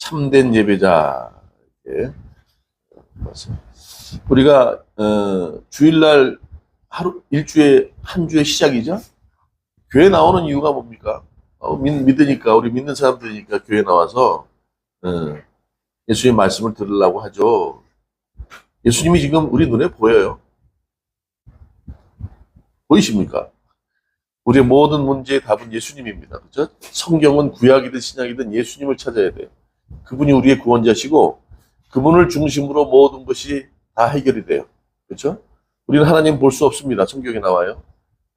참된 예배자. 예. 맞습니다. 우리가 주일날 일주에 한 주의 시작이죠. 교회 나오는 이유가 뭡니까? 믿으니까, 우리 믿는 사람들이니까 교회 나와서 예수님 말씀을 들으려고 하죠. 예수님이 지금 우리 눈에 보여요. 보이십니까? 우리의 모든 문제의 답은 예수님입니다. 그렇죠? 성경은 구약이든 신약이든 예수님을 찾아야 돼요. 그분이 우리의 구원자시고 그분을 중심으로 모든 것이 다 해결이 돼요. 그렇죠? 우리는 하나님 볼 수 없습니다. 성경에 나와요.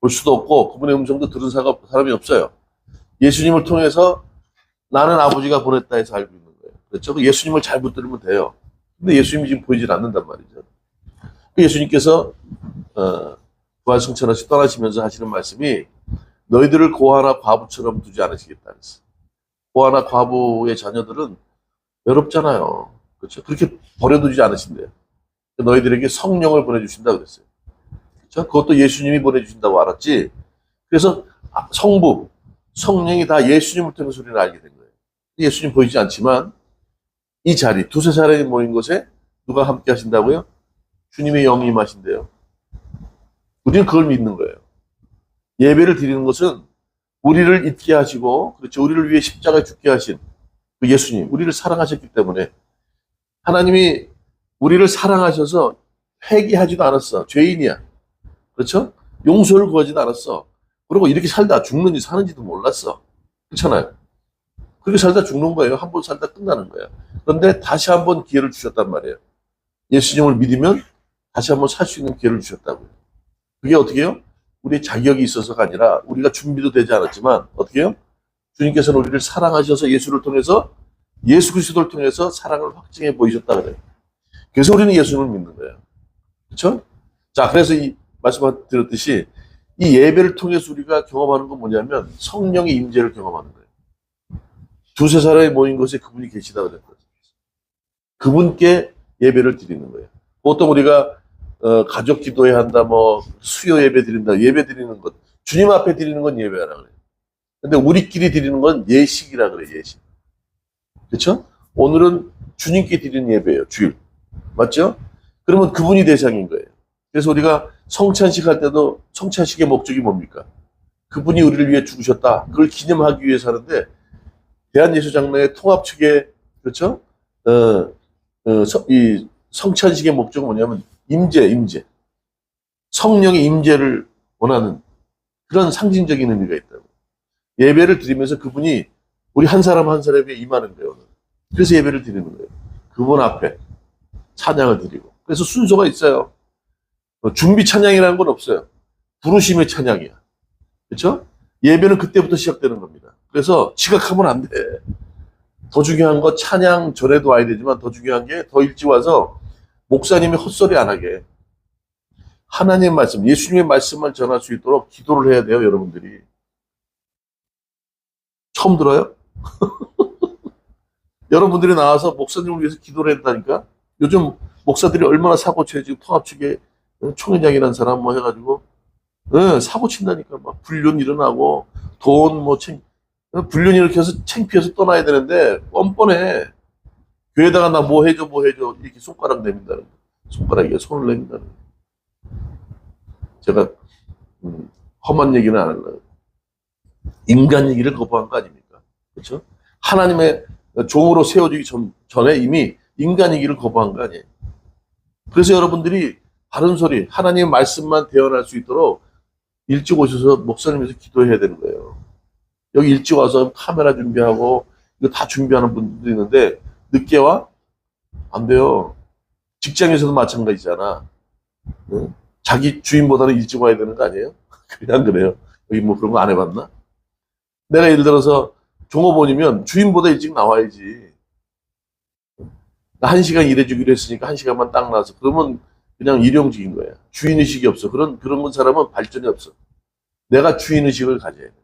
볼 수도 없고 그분의 음성도 들은 사람이 없어요. 예수님을 통해서 나는 아버지가 보냈다 해서 알고 있는 거예요. 그렇죠? 예수님을 잘 붙들면 돼요. 근데 예수님이 지금 보이질 않는단 말이죠. 예수님께서 부활승천하시 떠나시면서 하시는 말씀이 너희들을 고아나 과부처럼 두지 않으시겠다 그랬어요. 고아나 과부의 자녀들은 외롭잖아요. 그렇죠? 그렇게 버려두지 않으신대요. 너희들에게 성령을 보내주신다 그랬어요. 그렇죠? 그것도 예수님이 보내주신다고 알았지. 그래서 성부, 성령이 다 예수님을 통해서 우리는 알게 된 거예요. 예수님 보이지 않지만 이 자리, 두세 사람이 모인 곳에 누가 함께 하신다고요? 주님의 영이 임하신대요. 우리는 그걸 믿는 거예요. 예배를 드리는 것은 우리를 잊게 하시고, 그렇죠. 우리를 위해 십자가에 죽게 하신 그 예수님, 우리를 사랑하셨기 때문에 하나님이 우리를 사랑하셔서 회개하지도 않았어. 죄인이야. 그렇죠? 용서를 구하지도 않았어. 그리고 이렇게 살다 죽는지 사는지도 몰랐어. 그렇잖아요. 그렇게 살다 죽는 거예요. 한 번 살다 끝나는 거예요. 그런데 다시 한 번 기회를 주셨단 말이에요. 예수님을 믿으면 다시 한 번 살 수 있는 기회를 주셨다고요. 그게 어떻게 해요? 우리의 자격이 있어서가 아니라 우리가 준비도 되지 않았지만 어떻게 해요? 주님께서는 우리를 사랑하셔서 예수를 통해서 예수 그리스도를 통해서 사랑을 확증해 보이셨다 그래요. 그래서 우리는 예수님을 믿는 거예요. 그렇죠? 자, 그래서 이 말씀 드렸듯이 이 예배를 통해서 우리가 경험하는 건 뭐냐면 성령의 임재를 경험하는 거예요. 두세 사람이 모인 곳에 그분이 계시다 그랬거든요. 그분께 예배를 드리는 거예요. 보통 우리가 가족 기도해야 한다, 뭐 수요 예배 드린다, 예배 드리는 것, 주님 앞에 드리는 건 예배라 그래요. 근데 우리끼리 드리는 건 예식이라 그래요. 예식. 그렇죠? 오늘은 주님께 드리는 예배예요. 주일. 맞죠? 그러면 그분이 대상인 거예요. 그래서 우리가 성찬식 할 때도 성찬식의 목적이 뭡니까? 그분이 우리를 위해 죽으셨다. 그걸 기념하기 위해서 하는데 대한예수장로의 통합 측의 그렇죠? 이 성찬식의 목적은 뭐냐면 임재. 성령의 임재를 원하는 그런 상징적인 의미가 있다고. 예배를 드리면서 그분이 우리 한 사람 한 사람에게 임하는 거예요. 그래서 예배를 드리는 거예요. 그분 앞에 찬양을 드리고. 그래서 순서가 있어요. 준비 찬양이라는 건 없어요. 부르심의 찬양이야. 그렇죠? 예배는 그때부터 시작되는 겁니다. 그래서 지각하면 안 돼. 더 중요한 거 찬양 전에도 와야 되지만 더 중요한 게 더 일찍 와서 목사님이 헛소리 안 하게 하나님의 말씀, 예수님의 말씀만 전할 수 있도록 기도를 해야 돼요. 여러분들이. 처음 들어요? 여러분들이 나와서 목사님을 위해서 기도를 했다니까. 요즘 목사들이 얼마나 사고 쳐요. 지금 통합 측에 총회장이라는 사람 뭐 해가지고 사고 친다니까. 막 불륜 일어나고 돈 뭐 불륜 일으켜서 창피해서 떠나야 되는데 뻔뻔해. 교회다가 나 뭐 해줘 이렇게 손가락 내민다는 거. 손가락에 손을 내민다는 거. 제가 험한 얘기는 안 하려고. 인간 얘기를 거부한 거 아닙니까? 그렇죠? 하나님의 종으로 세워지기 전에 이미 인간 얘기를 거부한 거 아니에요. 그래서 여러분들이 바른 소리, 하나님의 말씀만 대언할 수 있도록 일찍 오셔서 목사님에서 기도해야 되는 거예요. 여기 일찍 와서 카메라 준비하고 이거 다 준비하는 분들이 있는데 늦게 와? 안 돼요. 직장에서도 마찬가지잖아. 자기 주인보다는 일찍 와야 되는 거 아니에요? 그냥 그래요. 여기 뭐 그런 거 안 해봤나? 내가 예를 들어서 종업원이면 주인보다 일찍 나와야지. 나 1시간 일해주기로 했으니까 1시간만 딱 나와서 그러면 그냥 일용직인 거야. 주인의식이 없어. 그런 사람은 발전이 없어. 내가 주인의식을 가져야 돼.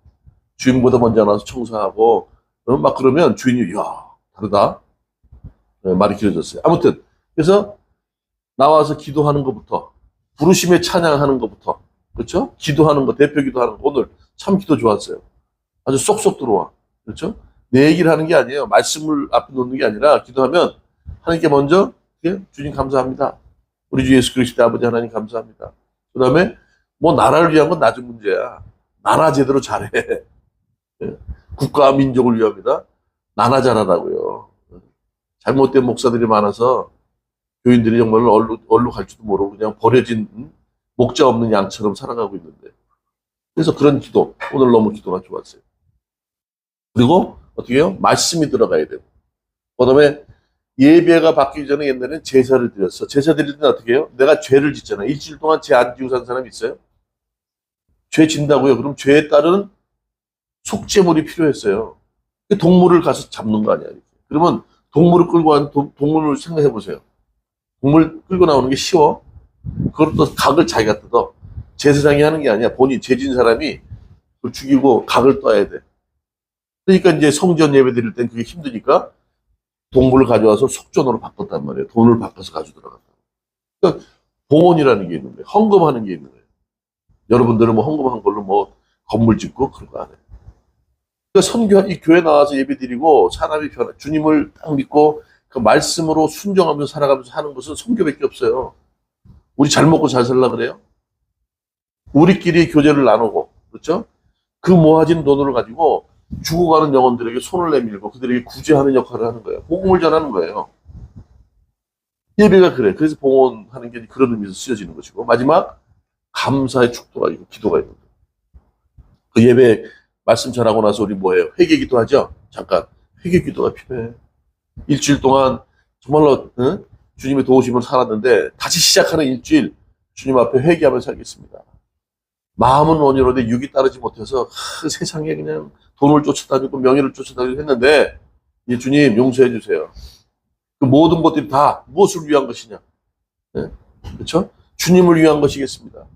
주인보다 먼저 나와서 청소하고 막 그러면 주인이 야 다르다. 말이 길어졌어요. 아무튼 그래서 나와서 기도하는 것부터 부르심에 찬양하는 것부터 그렇죠? 기도하는 거 대표 기도하는 거 오늘 참 기도 좋았어요. 아주 쏙쏙 들어와. 그렇죠? 내 얘기를 하는 게 아니에요. 말씀을 앞에 놓는 게 아니라 기도하면 하나님께 먼저 주님 감사합니다. 우리 주 예수 그리스도 아버지 하나님 감사합니다. 그 다음에 뭐 나라를 위한 건 낮은 문제야. 나나 제대로 잘해. 국가와 민족을 위함이다. 나나 잘하라고요. 잘못된 목사들이 많아서 교인들이 정말 얼로 갈지도 모르고 그냥 버려진 목자 없는 양처럼 살아가고 있는데. 그래서 그런 기도, 오늘 너무 기도가 좋았어요. 그리고 어떻게 해요? 말씀이 들어가야 되고. 그 다음에 예배가 바뀌기 전에 옛날에는 제사를 드렸어. 제사 드릴 때는 어떻게 해요? 내가 죄를 짓잖아요. 일주일 동안 죄 안 지고 산 사람 있어요? 죄 진다고요? 그럼 죄에 따른 속죄물이 필요했어요. 동물을 가서 잡는 거 아니야. 이렇게. 그러면 동물을 끌고 간 동물을 생각해 보세요. 동물 끌고 나오는 게 쉬워? 그걸 또 각을 자기가 뜯어. 제사장이 하는 게 아니야. 본인 죄진 사람이 그걸 죽이고 각을 떠야 돼. 그러니까 이제 성전 예배 드릴 땐 그게 힘드니까 동물을 가져와서 속전으로 바꿨단 말이에요. 돈을 바꿔서 가지고 들어갔다. 그러니까 봉헌이라는 게 있는 거예요. 헌금하는 게 있는 거예요. 여러분들은 뭐 헌금한 걸로 뭐 건물 짓고 그런 거 안 해요. 그러니까 이 교회 나와서 예배 드리고 사람이 주님을 딱 믿고 그 말씀으로 순종하면서 살아가면서 하는 것은 선교밖에 없어요. 우리 잘 먹고 잘 살라 그래요? 우리끼리 교제를 나누고, 그렇죠? 그 모아진 돈을 가지고 죽어가는 영혼들에게 손을 내밀고 그들에게 구제하는 역할을 하는 거예요. 복음을 전하는 거예요. 예배가 그래. 그래서 봉헌하는 게 그런 의미에서 쓰여지는 것이고, 마지막 감사의 축도가 있고 기도가 있는 거예요. 그 예배 말씀 전하고 나서 우리 뭐해요? 회개 기도하죠? 잠깐. 회개 기도가 필요해. 일주일 동안 정말로 주님의 도우심을 살았는데 다시 시작하는 일주일 주님 앞에 회개하며 살겠습니다. 마음은 원이로되 육이 따르지 못해서 세상에 그냥 돈을 쫓아다니고 명예를 쫓아다니고 했는데 이 주님 용서해 주세요. 그 모든 것들이 다 무엇을 위한 것이냐? 네? 그렇죠? 주님을 위한 것이겠습니다.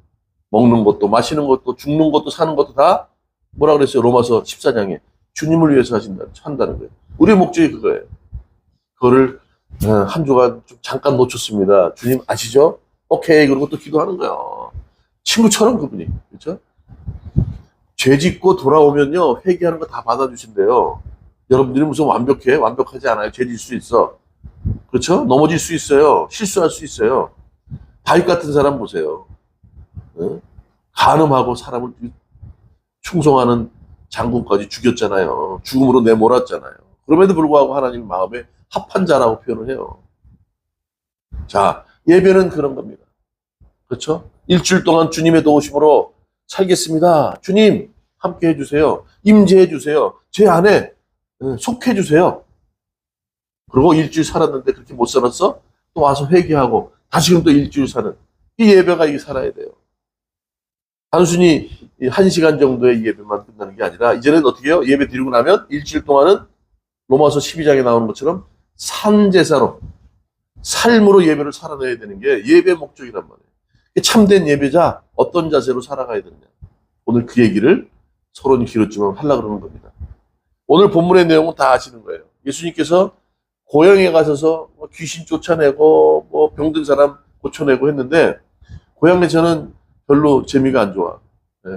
먹는 것도 마시는 것도 죽는 것도 사는 것도 다 뭐라 그랬어요? 로마서 14장에 주님을 위해서 한다는 거예요. 우리의 목적이 그거예요. 그거를 한 주간 좀 잠깐 놓쳤습니다. 주님 아시죠? 오케이. 그러고 또 기도하는 거예요. 친구처럼 그분이. 그렇죠? 죄 짓고 돌아오면요. 회개하는 거 다 받아주신대요. 여러분들이 무슨 완벽해? 완벽하지 않아요. 죄 질 수 있어. 그렇죠? 넘어질 수 있어요. 실수할 수 있어요. 다윗 같은 사람 보세요. 간음하고 사람을 충성하는 장군까지 죽였잖아요. 죽음으로 내몰았잖아요. 그럼에도 불구하고 하나님 마음에 합한 자라고 표현을 해요. 자, 예배는 그런 겁니다. 그렇죠? 일주일 동안 주님의 도우심으로 살겠습니다. 주님 함께 해주세요. 임재해 주세요. 제 안에 속해 주세요. 그리고 일주일 살았는데 그렇게 못 살았어? 또 와서 회개하고 다시금 또 일주일 사는 이 예배가 이게 살아야 돼요. 단순히 1시간 정도의 예배만 끝나는 게 아니라 이제는 어떻게 해요? 예배 드리고 나면 일주일 동안은 로마서 12장에 나오는 것처럼 산제사로 삶으로 예배를 살아내야 되는 게 예배의 목적이란 말이에요. 참된 예배자 어떤 자세로 살아가야 되느냐. 오늘 그 얘기를 서론이 길었지만 하려고 그러는 겁니다. 오늘 본문의 내용은 다 아시는 거예요. 예수님께서 고향에 가셔서 귀신 쫓아내고 뭐 병든 사람 고쳐내고 했는데 고향에서는 별로 재미가 안 좋아.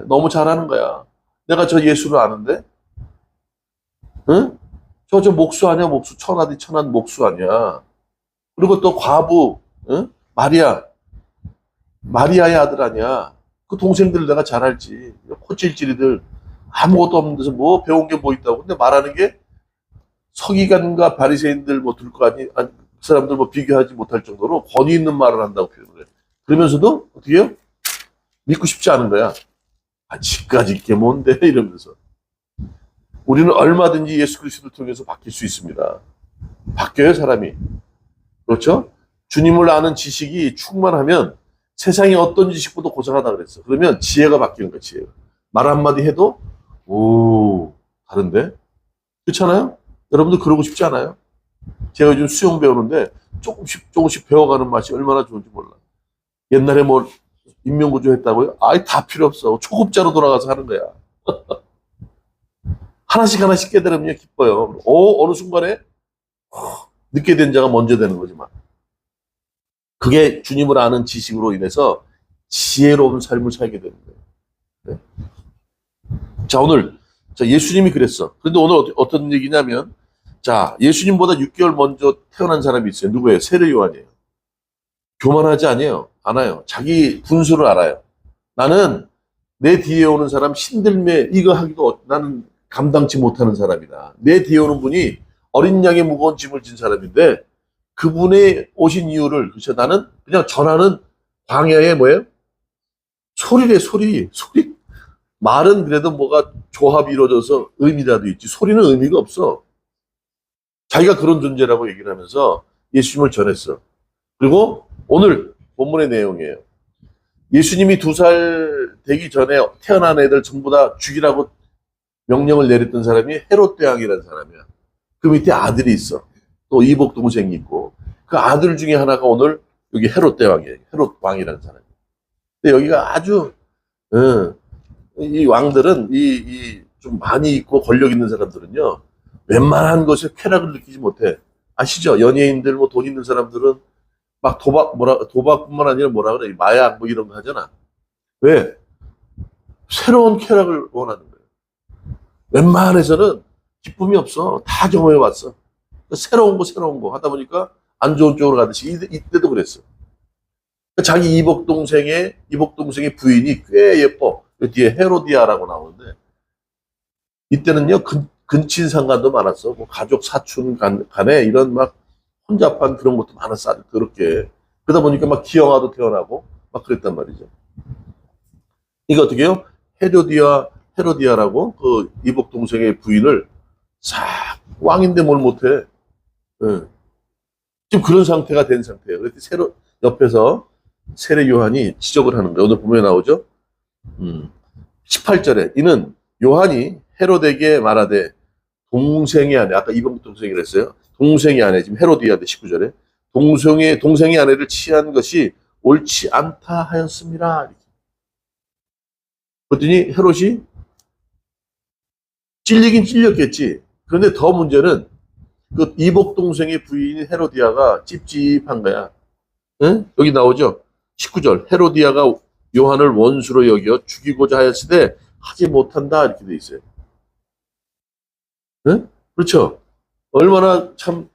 너무 잘하는 거야. 내가 저 예수를 아는데? 응? 저 목수 아니야? 목수. 천하디 천한 목수 아니야. 그리고 또 과부, 응? 마리아의 아들 아니야. 그 동생들 내가 잘 알지. 코찔찔이들 아무것도 없는 데서 뭐 배운 게 뭐 있다고. 근데 말하는 게 서기관과 바리새인들 뭐 들 거 아니, 그 사람들 뭐 비교하지 못할 정도로 권위 있는 말을 한다고 표현을 해. 그러면서도 어떻게 해요? 믿고 싶지 않은 거야. 아직까지 이게 뭔데? 이러면서. 우리는 얼마든지 예수 그리스도를 통해서 바뀔 수 있습니다. 바뀌어요, 사람이. 그렇죠? 주님을 아는 지식이 충만하면 세상에 어떤 지식보다 고상하다 그랬어. 그러면 지혜가 바뀌는 거야, 지혜가. 말 한마디 해도, 오, 다른데? 그렇잖아요? 여러분들 그러고 싶지 않아요? 제가 요즘 수영 배우는데 조금씩 배워가는 맛이 얼마나 좋은지 몰라. 옛날에 뭐 인명구조 했다고요? 아이, 다 필요 없어. 초급자로 돌아가서 하는 거야. 하나씩 깨달으면 기뻐요. 어느 순간에 늦게 된 자가 먼저 되는 거지만. 그게 주님을 아는 지식으로 인해서 지혜로운 삶을 살게 되는 거예요. 네. 자, 오늘 자, 예수님이 그랬어. 그런데 오늘 어떤 얘기냐면, 자, 예수님보다 6개월 먼저 태어난 사람이 있어요. 누구예요? 세례 요한이에요. 교만하지 않아요. 자기 분수를 알아요. 나는 내 뒤에 오는 사람 신들매 이거 하기도 나는 감당치 못하는 사람이다. 내 뒤에 오는 분이 어린 양의 무거운 짐을 진 사람인데 그분의 오신 이유를 그래서 나는 그냥 전하는 광야의 뭐예요? 소리래 소리. 말은 그래도 뭐가 조합이 이루어져서 의미라도 있지 소리는 의미가 없어. 자기가 그런 존재라고 얘기를 하면서 예수님을 전했어. 그리고 오늘 본문의 내용이에요. 예수님이 2살 되기 전에 태어난 애들 전부 다 죽이라고 명령을 내렸던 사람이 헤롯 대왕이라는 사람이야. 그 밑에 아들이 있어. 또 이복 동생이 있고 그 아들 중에 하나가 오늘 여기 헤롯 대왕이에요. 헤롯 왕이라는 사람이에요. 근데 여기가 아주 이 왕들은 이 좀 많이 있고 권력 있는 사람들은요 웬만한 것에 쾌락을 느끼지 못해. 아시죠? 연예인들 뭐 돈 있는 사람들은 막 도박뿐만 아니라 뭐라 그래 마약 뭐 이런 거 하잖아. 왜? 새로운 쾌락을 원하는 거예요. 웬만해서는 기쁨이 없어. 다 경험해 왔어. 새로운 거 하다 보니까 안 좋은 쪽으로 가듯이 이때도 그랬어. 자기 이복 동생의 부인이 꽤 예뻐. 그 뒤에 헤로디아라고 나오는데 이때는요 근친 상간도 많았어. 뭐 가족 사촌 간에 이런 막 혼잡한 그런 것도 많았어. 아주 더럽게. 그러다 보니까 막 기형아도 태어나고 막 그랬단 말이죠. 이거 어떻게 해요? 헤로디아라고 그 이복 동생의 부인을 싹 왕인데 뭘 못해. 예. 지금 그런 상태가 된 상태예요. 그래서 옆에서 세례 요한이 지적을 하는 거예요. 오늘 보면 나오죠. 18절에 이는 요한이 헤롯에게 말하되 동생의 아내 아까 이복 동생이라 했어요. 동생의 아내 지금 헤로디아데 19절에 동생의 아내를 취한 것이 옳지 않다 하였습니다. 그랬더니 헤롯이 찔리긴 찔렸겠지. 그런데 더 문제는 그 이복 동생의 부인인 헤로디아가 찝찝한 거야. 응? 여기 나오죠. 19절 헤로디아가 요한을 원수로 여겨 죽이고자 하였으되 하지 못한다 이렇게 돼 있어요. 응? 그렇죠. 얼마나 참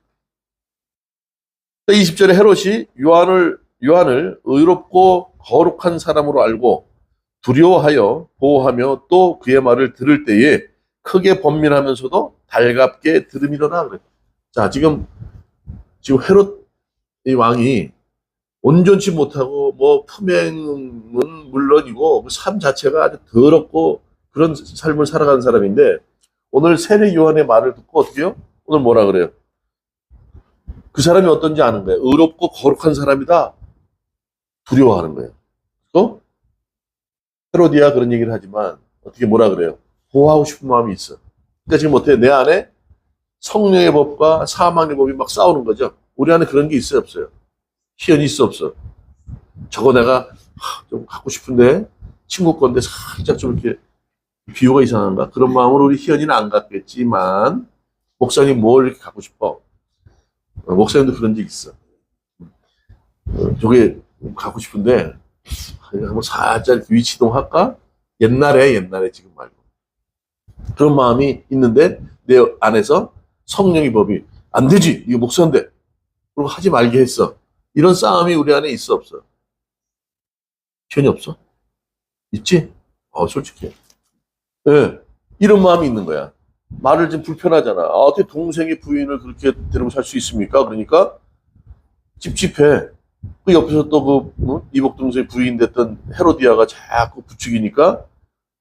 20절에 헤롯이 요한을 의롭고 거룩한 사람으로 알고 두려워하여 보호하며 또 그의 말을 들을 때에 크게 번민하면서도 달갑게 들음이로다 그래. 자, 지금 헤롯 이 왕이 온전치 못하고 뭐 품행은 물론이고 그 삶 자체가 아주 더럽고 그런 삶을 살아가는 사람인데 오늘 세례 요한의 말을 듣고 어떻게 해요? 오늘 뭐라 그래요? 그 사람이 어떤지 아는 거예요. 의롭고 거룩한 사람이다. 두려워하는 거예요. 또 헤로디아 그런 얘기를 하지만 어떻게 뭐라 그래요? 보호하고 싶은 마음이 있어. 그러니까 지금 어때요? 내 안에 성령의 법과 사망의 법이 막 싸우는 거죠. 우리 안에 그런 게 있어요, 없어요? 희연이 있어, 없어? 저거 내가 좀 갖고 싶은데 친구 건데 살짝 좀 이렇게 비유가 이상한가? 그런 마음으로 우리 희연이는 안 갖겠지만 목사님 뭘 이렇게 갖고 싶어? 목사님도 그런 적 있어. 저게 갖고 싶은데 한번 살짝 위치동할까? 옛날에 지금 말고 그런 마음이 있는데 내 안에서 성령의 법이 안 되지 이거 목사인데 그리고 하지 말게 했어. 이런 싸움이 우리 안에 있어 없어? 전혀 없어? 있지? 솔직히 네. 이런 마음이 있는 거야. 말을 좀 불편하잖아. 어떻게 동생의 부인을 그렇게 데리고 살 수 있습니까? 그러니까 찝찝해. 그 옆에서 또 이복 동생의 부인 됐던 헤로디아가 자꾸 부추기니까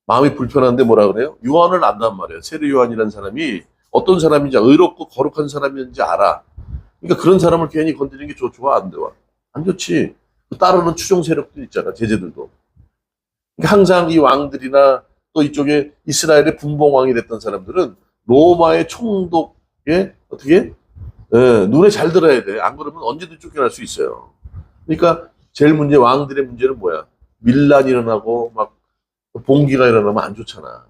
마음이 불편한데 뭐라 그래요? 요한을 안단 말이에요. 세례 요한이라는 사람이 어떤 사람인지 의롭고 거룩한 사람인지 알아. 그러니까 그런 사람을 괜히 건드리는 게 좋아 안 좋아? 안 좋지. 따르는 추종 세력들 있잖아. 제자들도. 그러니까 항상 이 왕들이나 또 이쪽에 이스라엘의 분봉왕이 됐던 사람들은 로마의 총독에 어떻게 눈에 잘 들어야 돼. 안 그러면 언제든 쫓겨날 수 있어요. 그러니까 제일 왕들의 문제는 뭐야? 밀란이 일어나고 막 봉기가 일어나면 안 좋잖아.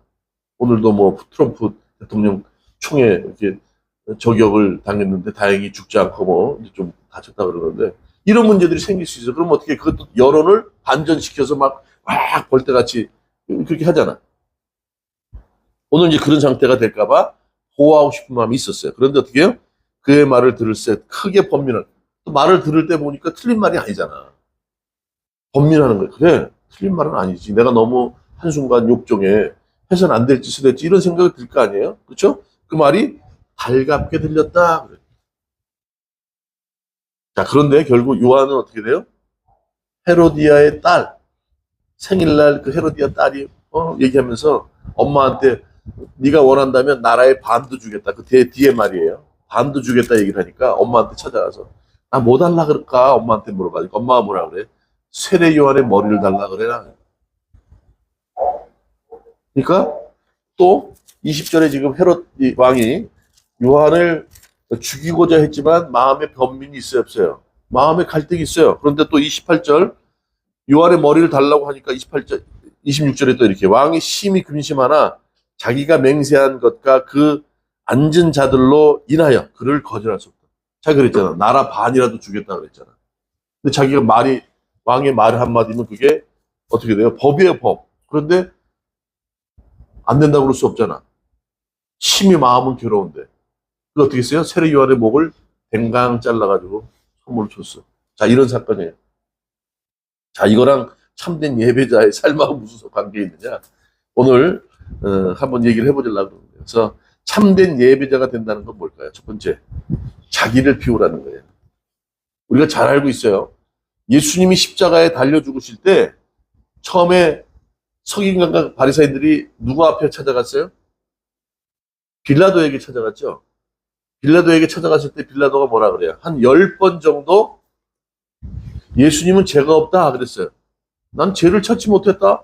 오늘도 뭐 트럼프 대통령 총에 이렇게 저격을 당했는데 다행히 죽지 않고 뭐 좀 다쳤다 그러는데 이런 문제들이 생길 수 있어. 그럼 어떻게 그것도 여론을 반전시켜서 막 벌떼같이 그렇게 하잖아. 오늘 이제 그런 상태가 될까봐 보호하고 싶은 마음이 있었어요. 그런데 어떻게 해요? 그의 말을 들을새 크게 번민을. 또 말을 들을 때 보니까 틀린 말이 아니잖아. 번민하는 거예요. 그래, 틀린 말은 아니지. 내가 너무 한순간 욕정에 해서는 안 될 짓을 했지. 이런 생각이 들 거 아니에요? 그렇죠? 그 말이 달갑게 들렸다. 그래. 자, 그런데 결국 요한은 어떻게 돼요? 헤로디아의 딸, 생일날 그 헤로디아 딸이 얘기하면서 엄마한테 네가 원한다면 나라의 반도 주겠다. 그 뒤에 말이에요. 반도 주겠다 얘기를 하니까 엄마한테 찾아가서 나 뭐 달라 그럴까? 엄마한테 물어봐니까 엄마가 뭐라 그래? 세례 요한의 머리를 달라 그래라. 그러니까 또 20절에 지금 헤롯 왕이 요한을 죽이고자 했지만 마음에 변민이 있어요, 없어요? 마음에 갈등이 있어요. 그런데 또 28절 요한의 머리를 달라고 하니까 28절, 26절에 또 이렇게 왕이 심히 근심하나 자기가 맹세한 것과 그 앉은 자들로 인하여 그를 거절할 수 없다. 자기가 그랬잖아. 나라 반이라도 주겠다 그랬잖아. 근데 자기가 왕의 말 한마디면 그게 어떻게 돼요? 법이에요, 법. 그런데 안 된다고 그럴 수 없잖아. 심히 마음은 괴로운데. 그 어떻게 했어요? 세례 요한의 목을 뱅강 잘라가지고 선물을 줬어. 자, 이런 사건이에요. 자, 이거랑 참된 예배자의 삶하고 무슨 관계 있느냐? 오늘 한번 얘기를 해보려고 그러는데요. 그래서 참된 예배자가 된다는 건 뭘까요? 첫 번째, 자기를 비우라는 거예요. 우리가 잘 알고 있어요. 예수님이 십자가에 달려 죽으실 때 처음에 서기관과 바리사인들이 누구 앞에 찾아갔어요? 빌라도에게 찾아갔죠. 빌라도에게 찾아갔을 때 빌라도가 뭐라 그래요? 한 10번 정도 예수님은 죄가 없다 그랬어요. 난 죄를 찾지 못했다.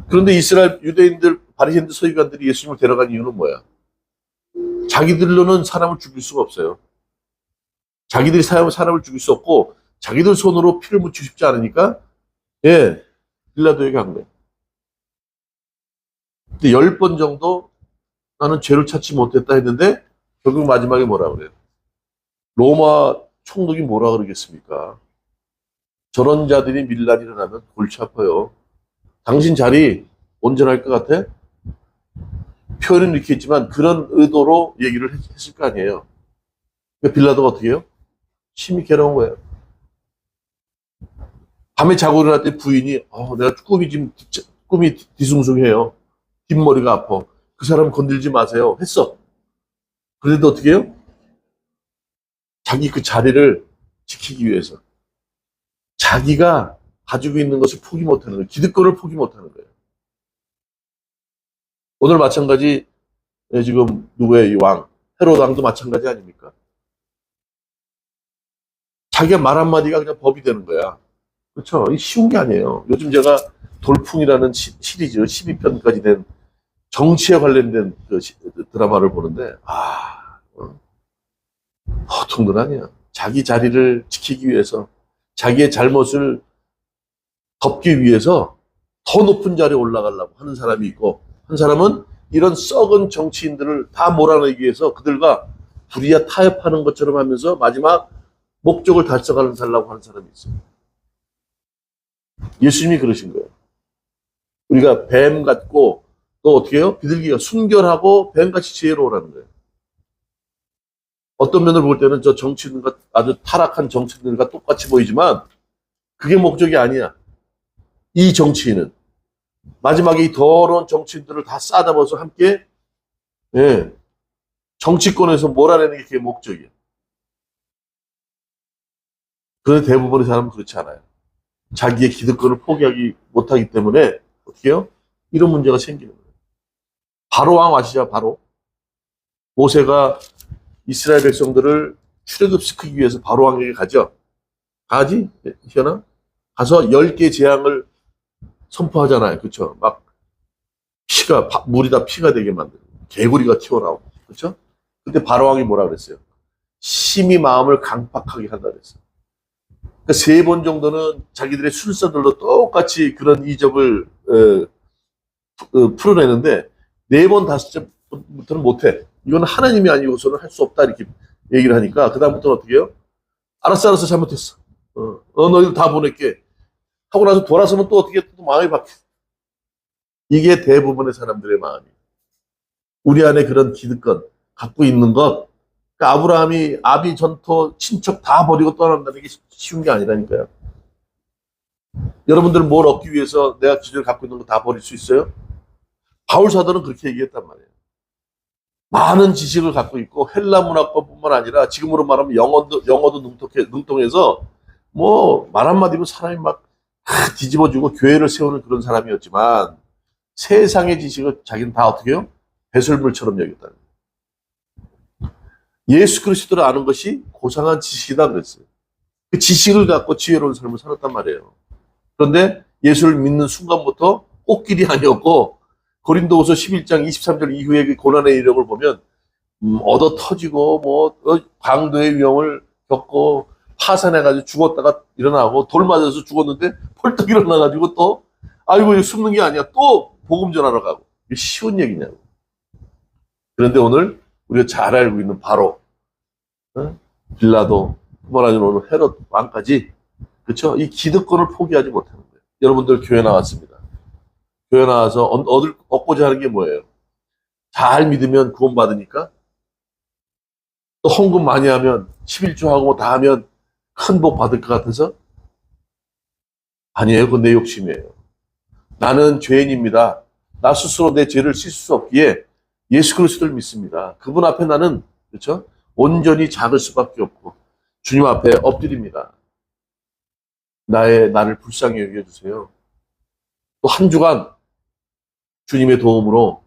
그런데 이스라엘 유대인들, 바리새인들, 서기관들이 예수님을 데려간 이유는 뭐야? 자기들로는 사람을 죽일 수가 없어요. 자기들이 사람을 죽일 수 없고 자기들 손으로 피를 묻히고 싶지 않으니까 빌라도에게 간 거예요. 근데 10번 정도 나는 죄를 찾지 못했다 했는데 결국 마지막에 뭐라 그래요? 로마 총독이 뭐라 그러겠습니까? 저런 자들이 밀란이 일어나면 골치 아파요. 당신 자리 온전할 것 같아? 표현은 이렇게 했지만 그런 의도로 얘기를 했을 거 아니에요. 그러니까 빌라도가 어떻게 해요? 심히 괴로운 거예요. 밤에 자고 일어날 때 부인이 내가 꿈이 뒤숭숭해요. 뒷머리가 아파. 그 사람 건들지 마세요. 했어. 그래도 어떻게 해요? 자기 그 자리를 지키기 위해서 자기가 가지고 있는 것을 포기 못하는 거예요. 기득권을 포기 못하는 거예요. 오늘 마찬가지 지금 누구의 이 왕, 헤롯 왕도 마찬가지 아닙니까? 자기가 말 한마디가 그냥 법이 되는 거야. 그렇죠? 이 쉬운 게 아니에요. 요즘 제가 돌풍이라는 시리즈 12편까지 된 정치에 관련된 그 드라마를 보는데 보통들 아니야. 자기 자리를 지키기 위해서 자기의 잘못을 덮기 위해서 더 높은 자리에 올라가려고 하는 사람이 있고 한 사람은 이런 썩은 정치인들을 다 몰아내기 위해서 그들과 불의와 타협하는 것처럼 하면서 마지막 목적을 달성하려고 하는 사람이 있어요. 예수님이 그러신 거예요. 우리가 뱀 같고 또 어떻게 해요? 비둘기가 순결하고 뱀같이 지혜로우라는 거예요. 어떤 면을 볼 때는 저 정치인과 아주 타락한 정치인들과 똑같이 보이지만 그게 목적이 아니야. 이 정치인은 마지막에 이 더러운 정치인들을 다 싸잡아서 함께 정치권에서 몰아내는 게 그게 목적이야. 그런데 대부분의 사람은 그렇지 않아요. 자기의 기득권을 포기하기 못하기 때문에 어떻게 해요? 이런 문제가 생기는 거예요. 바로 왕 아시죠? 바로 모세가 이스라엘 백성들을 출애굽시키기 위해서 바로 왕에게 가죠. 가지? 희연아? 가서 10개 재앙을 선포하잖아요. 그렇죠? 막 물이 다 피가 되게 만들고 개구리가 튀어나오고 그렇죠? 근데 바로 왕이 뭐라 그랬어요? 심히 마음을 강팍하게 한다 그랬어요. 그러니까 3번 정도는 자기들의 술사들로 똑같이 그런 이적을 풀어내는데 4번, 5번부터는 못해. 이건 하나님이 아니고서는 할 수 없다 이렇게 얘기를 하니까 그 다음부터는 어떻게 해요? 알았어 잘못했어. 너희들 다 보낼게. 하고 나서 돌아서면 또 어떻게 또 마음이 바뀌어. 이게 대부분의 사람들의 마음이에요. 우리 안에 그런 기득권, 갖고 있는 것, 그러니까 아브라함이 아비 전토 친척 다 버리고 떠난다는 게 쉬운 게 아니라니까요. 여러분들은 뭘 얻기 위해서 내가 기존에 갖고 있는 거 다 버릴 수 있어요? 바울 사도는 그렇게 얘기했단 말이에요. 많은 지식을 갖고 있고 헬라 문화권뿐만 아니라 지금으로 말하면 영어도 능통해서 뭐 말 한마디면 사람이 막 뒤집어주고 교회를 세우는 그런 사람이었지만 세상의 지식을 자기는 다 어떻게 해요? 배설물처럼 여겼다는 거예요. 예수 그리스도를 아는 것이 고상한 지식이다 그랬어요. 그 지식을 갖고 지혜로운 삶을 살았단 말이에요. 그런데 예수를 믿는 순간부터 꽃길이 아니었고 고린도후서 11장 23절 이후의 그 고난의 이력을 보면 얻어 터지고 뭐 강도의 위험을 겪고 파산해가지고 죽었다가 일어나고 돌 맞아서 죽었는데 펄떡 일어나가지고 또 아이고 이거 숨는 게 아니야 또 복음 전하러 가고 이게 쉬운 얘기냐고. 그런데 오늘 우리가 잘 알고 있는 바로 빌라도 뿐만 아니라 오늘 헤롯 왕까지 그렇죠? 이 기득권을 포기하지 못하는 거예요. 여러분들 교회 나왔습니다. 교회 나와서 얻고자 하는 게 뭐예요? 잘 믿으면 구원받으니까 또 헌금 많이 하면 11조 하고 뭐 다 하면 큰 복 받을 것 같아서 아니에요. 그건 내 욕심이에요. 나는 죄인입니다. 나 스스로 내 죄를 씻을 수 없기에 예수 그리스도를 믿습니다. 그분 앞에 나는 그렇죠? 온전히 작을 수밖에 없고 주님 앞에 엎드립니다. 나를 불쌍히 여겨주세요. 또 한 주간 주님의 도움으로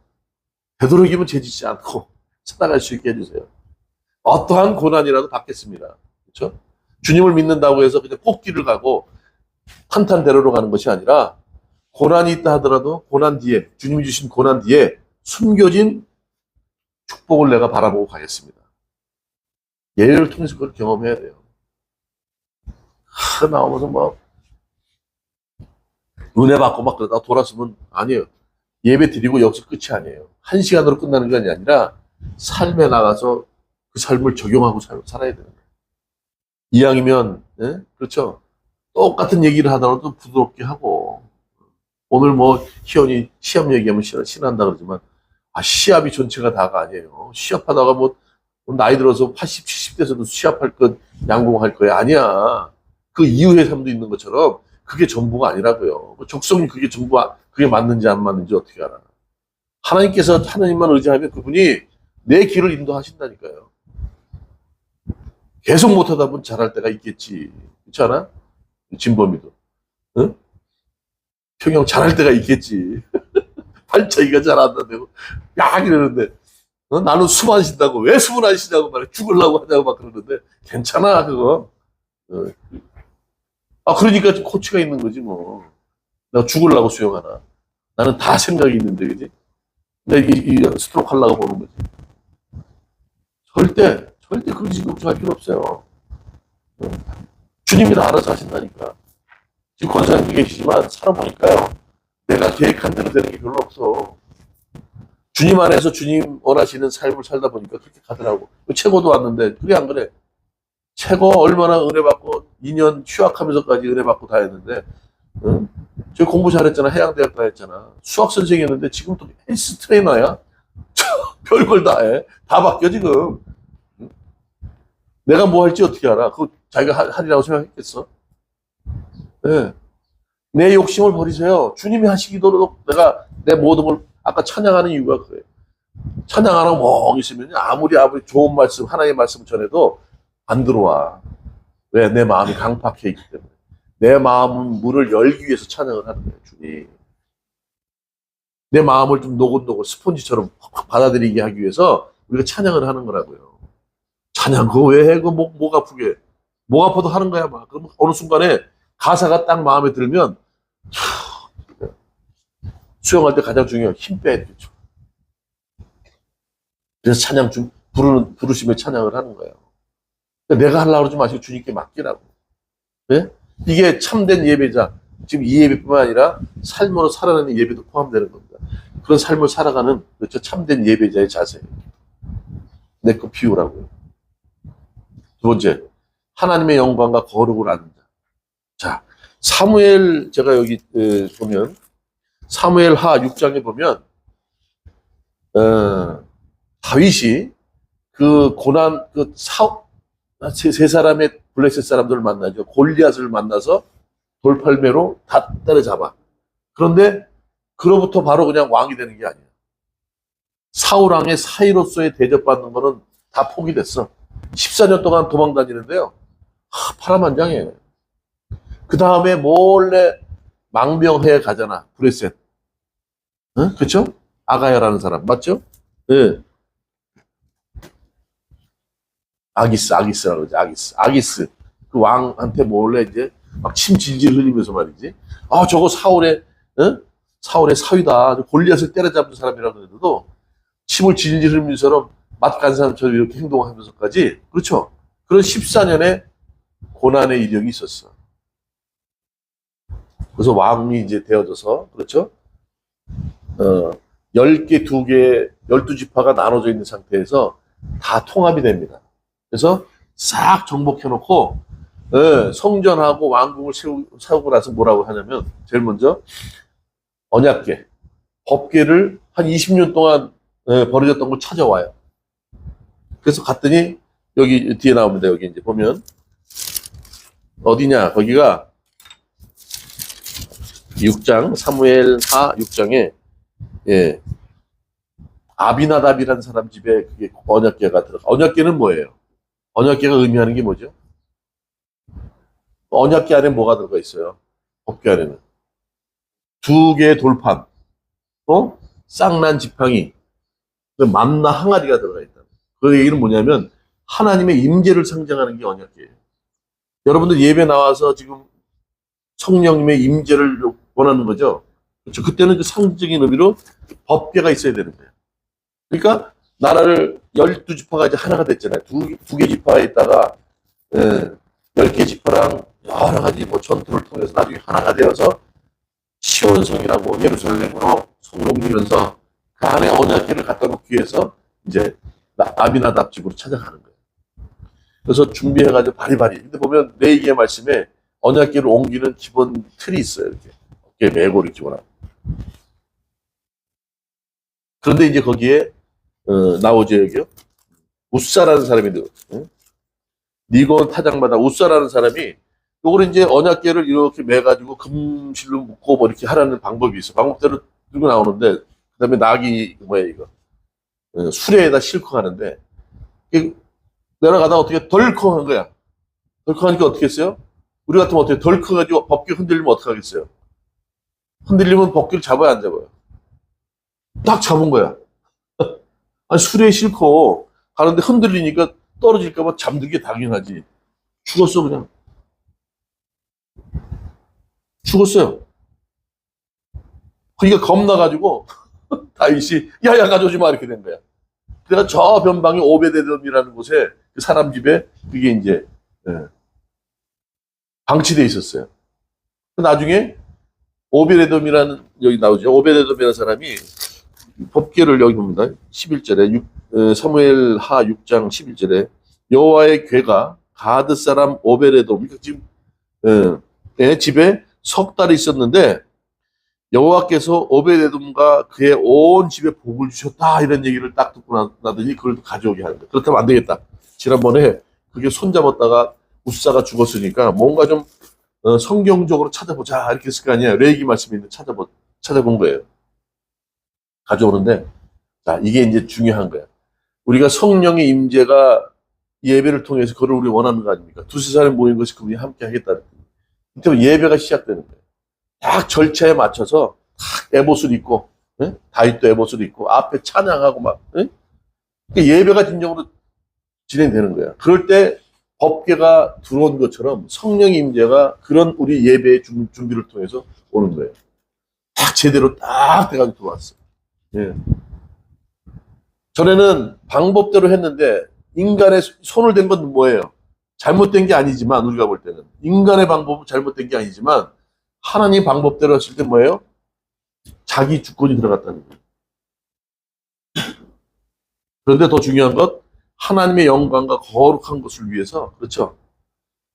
되도록이면 죄짓지 않고 살아갈 수 있게 해주세요. 어떠한 고난이라도 받겠습니다. 그렇죠? 주님을 믿는다고 해서 그냥 꽃길을 가고 탄탄대로로 가는 것이 아니라 고난이 있다 하더라도 고난 뒤에 주님이 주신 고난 뒤에 숨겨진 축복을 내가 바라보고 가겠습니다. 예를 통해서 그걸 경험해야 돼요. 나오면서 뭐 은혜 받고 막 그러다 돌아서면 아니에요. 예배 드리고 여기서 끝이 아니에요. 한 시간으로 끝나는 게 아니라 삶에 나가서 그 삶을 적용하고 살아야 되는 거예요. 이왕이면 그렇죠. 똑같은 얘기를 하더라도 부드럽게 하고 오늘 뭐 희연이 시합 얘기하면 신한다 그러지만 시합이 전체가 다가 아니에요. 시합하다가 뭐 나이 들어서 80, 70대에서도 시합할 것 양궁할 거야 아니야. 그 이후의 삶도 있는 것처럼 그게 전부가 아니라고요. 적성이 그게 전부 그게 맞는지 안 맞는지 어떻게 알아. 하나님께서 하나님만 의지하면 그분이 내 길을 인도하신다니까요. 계속 못하다 보면 잘할 때가 있겠지. 그렇지 않아? 진범이도. 응? 평형 잘할 때가 있겠지. 발차기가 잘한다고. 야! 이러는데. 나는 숨 안 쉰다고. 왜 숨을 안 쉬냐고 말해. 죽으려고 하냐고 막 그러는데. 괜찮아, 그거. 그러니까 코치가 있는 거지, 뭐. 내가 죽으려고 수영하나. 나는 다 생각이 있는데, 그지? 내가 이 스트로크 하려고 보는 거지. 절대 그런 걱정할 필요 없어요. 주님이 다 알아서 하신다니까. 지금 권사님도 계시지만 살아보니까요. 내가 계획한 대로 되는 게 별로 없어. 주님 안에서 주님 원하시는 삶을 살다 보니까 그렇게 가더라고. 최고도 왔는데 그래 안 그래? 최고 얼마나 은혜 받고 2년 휴학하면서까지 은혜 받고 다 했는데 응? 저 공부 잘했잖아. 해양대학 다 했잖아. 수학 선생이었는데 지금 또 헬스 트레이너야. 별걸 다 해. 다 바뀌어 지금. 내가 뭐 할지 어떻게 알아? 그거 자기가 하리라고 생각했겠어? 네. 내 욕심을 버리세요. 주님이 하시기도 내가 내 모든 걸 아까 찬양하는 이유가 그래요. 찬양 안 하고 멍 있으면 아무리 좋은 말씀 하나님의 말씀 전해도 안 들어와. 왜? 내 마음이 강팍해 있기 때문에. 내 마음 문을 열기 위해서 찬양을 하는 거예요. 주님. 내 마음을 좀 노곤노곤 스폰지처럼 받아들이게 하기 위해서 우리가 찬양을 하는 거라고요. 찬양 그거 왜 해? 그거 목 아프게. 목 아파도 하는 거야 막. 그럼 어느 순간에 가사가 딱 마음에 들면 수영할 때 가장 중요한 힘 빼야 되겠죠. 그래서 찬양 부르시며 찬양을 하는 거예요. 그러니까 내가 하려고 그러지 마시고 주님께 맡기라고. 네? 이게 참된 예배자. 지금 이 예배뿐만 아니라 삶으로 살아가는 예배도 포함되는 겁니다. 그런 삶을 살아가는 그렇죠? 참된 예배자의 자세. 내 거 비우라고요. 두 번째, 하나님의 영광과 거룩을 아는 자. 자, 사무엘 제가 여기 보면 사무엘하 6장에 보면 다윗이 그 고난 세 사람의 블레셋 사람들을 만나죠. 골리앗을 만나서 돌팔매로 다 때려잡아. 그런데 그로부터 바로 그냥 왕이 되는 게 아니야. 사울 왕의 사이로서의 대접받는 거는 다 포기됐어. 14년 동안 도망 다니는데요. 파란만장해. 그 다음에 몰래 망명해 가잖아. 브레셋. 응? 그쵸? 아가야라는 사람. 맞죠? 예. 아기스라고 그러지. 아기스. 그 왕한테 몰래 이제 막 침 질질 흘리면서 말이지. 저거 사울의 사위다. 골리앗을 때려잡은 사람이라고 해도 침을 질질 흘리면서 맛 간 사람처럼 이렇게 행동하면서까지. 그렇죠? 그런 14년의 고난의 이력이 있었어. 그래서 왕이 이제 되어져서, 그렇죠? 10개, 2개, 12지파가 나눠져 있는 상태에서 다 통합이 됩니다. 그래서 싹 정복해놓고, 성전하고 왕궁을 세우고 나서 뭐라고 하냐면, 제일 먼저, 언약궤, 법궤를 한 20년 동안 버려졌던 걸 찾아와요. 그래서 갔더니, 여기 뒤에 나옵니다. 여기 이제 보면, 어디냐, 거기가, 6장, 사무엘하 6장에, 예, 아비나답이라는 사람 집에 그게 언약궤가 들어가. 언약궤는 뭐예요? 언약궤가 의미하는 게 뭐죠? 언약궤 안에 뭐가 들어가 있어요? 법궤 안에는 2개의 돌판, 쌍난 지팡이, 만나 항아리가 들어가 있다. 그 얘기는 뭐냐면 하나님의 임재를 상징하는 게 언약궤예요. 여러분들 예배 나와서 지금 성령님의 임재를 원하는 거죠. 그렇죠. 그때는 그 상징적인 의미로 법궤가 있어야 되는 거예요. 그러니까 나라를 12지파가 이제 하나가 됐잖아요. 두 개 지파에 있다가 10개 지파랑 여러 가지 전투를 통해서 나중에 하나가 되어서 시온성이라고 예루살렘으로 성을 옮기면서 그 안에 언약궤를 갖다 놓기 위해서 이제 아비나답 집으로 찾아가는 거예요. 그래서 준비해가지고 바리바리. 근데 보면 레위기의 말씀에 언약궤를 옮기는 기본 틀이 있어요. 이렇게 어깨에 메고 이렇게 기본하고. 그런데 이제 거기에 나오죠, 여기요. 우사라는 사람이 니곤 타장마다 우사라는 사람이 요걸 이제 언약궤를 이렇게 매가지고 금실로 묶고 뭐 이렇게 하라는 방법이 있어. 방법대로 들고 나오는데 그다음에 낙이 뭐야 이거 수레에다 싣고 가는데 내려가다가 어떻게 덜컹한 거야. 덜컹하니까 어떻게 했어요? 우리 같으면 어떻게 덜컹가지고 법궤 흔들리면 어떻게 하겠어요? 흔들리면 법궤를 잡아야 안 잡아요? 딱 잡은 거야. 아니, 수레에 싣고 가는데 흔들리니까 떨어질까봐 잠든 게 당연하지. 죽었어, 그냥. 죽었어요. 그러니까 겁나가지고, 다윗이, 야야, 가져오지 마, 이렇게 된 거야. 그래서 저 변방에 오베데돔이라는 곳에 그 사람 집에 그게 이제, 방치돼 있었어요. 나중에 오베데돔이라는, 여기 나오죠. 오베데돔이라는 사람이 법궤를 여기 봅니다. 11절에 사무엘하 6장 11절에 여호와의 궤가 가드 사람 오베데돔 지금 집에 석 달이 있었는데 여호와께서 오베데돔과 그의 온 집에 복을 주셨다 이런 얘기를 딱 듣고 나더니 그걸 가져오게 하는 거예요. 그렇다면 안 되겠다. 지난번에 그게 손잡았다가 우사가 죽었으니까 뭔가 좀 성경적으로 찾아보자 이렇게 했을 거 아니에요. 레위기 말씀에 있는 찾아본 거예요. 가져오는데, 자, 이게 이제 중요한 거야. 우리가 성령의 임재가 예배를 통해서 그걸 우리 원하는 거 아닙니까? 두세 사람이 모인 것이 그분이 함께 하겠다는 거예요. 그때 예배가 시작되는 거예요. 딱 절차에 맞춰서 딱 에봇을 입고, 다윗도 에봇을 입고, 앞에 찬양하고 막, 그러니까 예배가 진정으로 진행되는 거야. 그럴 때 법궤가 들어온 것처럼 성령의 임재가 그런 우리 예배의 준비를 통해서 오는 거예요. 딱 제대로 딱 돼가지고 들어왔어. 예. 전에는 방법대로 했는데 인간의 손을 댄 건 뭐예요? 잘못된 게 아니지만 우리가 볼 때는 인간의 방법은 잘못된 게 아니지만 하나님 방법대로 했을 때 뭐예요? 자기 주권이 들어갔다는 거예요. 그런데 더 중요한 것 하나님의 영광과 거룩한 것을 위해서 그렇죠?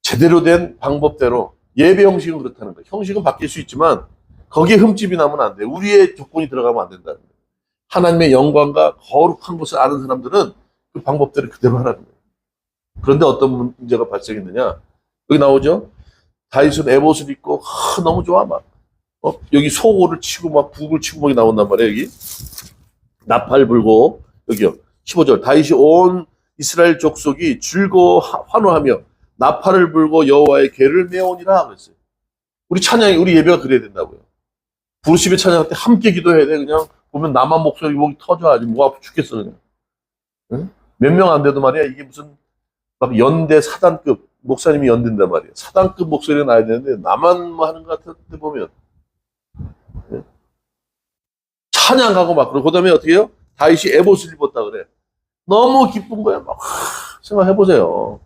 제대로 된 방법대로 예배 형식은 그렇다는 거예요. 형식은 바뀔 수 있지만 거기에 흠집이 나면 안 돼. 우리의 조건이 들어가면 안 된다는 거예요. 하나님의 영광과 거룩한 것을 아는 사람들은 그 방법대로 그대로 하라는 거예요. 그런데 어떤 문제가 발생했느냐? 여기 나오죠? 다윗은 에봇을 입고 너무 좋아 막 여기 소고를 치고 막 북을 치고 막 나온단 말이에요. 여기 나팔 불고 여기요 15절 다윗이 온 이스라엘 족속이 즐거워 환호하며 나팔을 불고 여호와의 궤를 메오니라 그랬어요. 우리 찬양이 우리 예배가 그래야 된다고요. 부르심의 찬양할 때 함께 기도해야 돼. 그냥 보면 나만 목소리 목이 터져 아주 목 아파 죽겠어 그냥. 응? 몇 명 안 돼도 말이야 이게 무슨 막 연대 사단급 목사님이 연된단 말이에요. 사단급 목소리가 나야 되는데 나만 뭐 하는 것 같은데 보면 찬양하고 막 그러고 그다음에 어떻게 해요? 다윗이 에봇을 입었다 그래. 너무 기쁜 거야. 막 생각해보세요.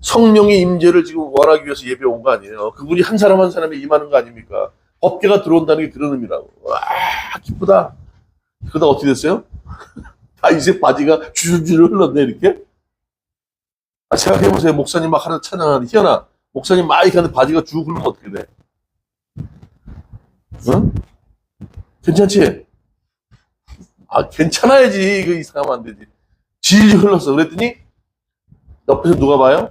성령의 임재를 지금 원하기 위해서 예배 온 거 아니에요. 그분이 한 사람 한 사람에 임하는 거 아닙니까? 법궤가 들어온다는 게 그런 의미라고. 와 기쁘다. 그러다 어떻게 됐어요? 다윗의 바지가 주르주르 흘렀네 이렇게. 생각해보세요. 목사님 막 하는 찬양하는 희연아 목사님 막 이렇게 하는데 바지가 쭉 흐르면 어떻게 돼? 응? 괜찮지? 괜찮아야지. 그 이상하면 안 되지. 질질 흘렀어. 그랬더니 옆에서 누가 봐요?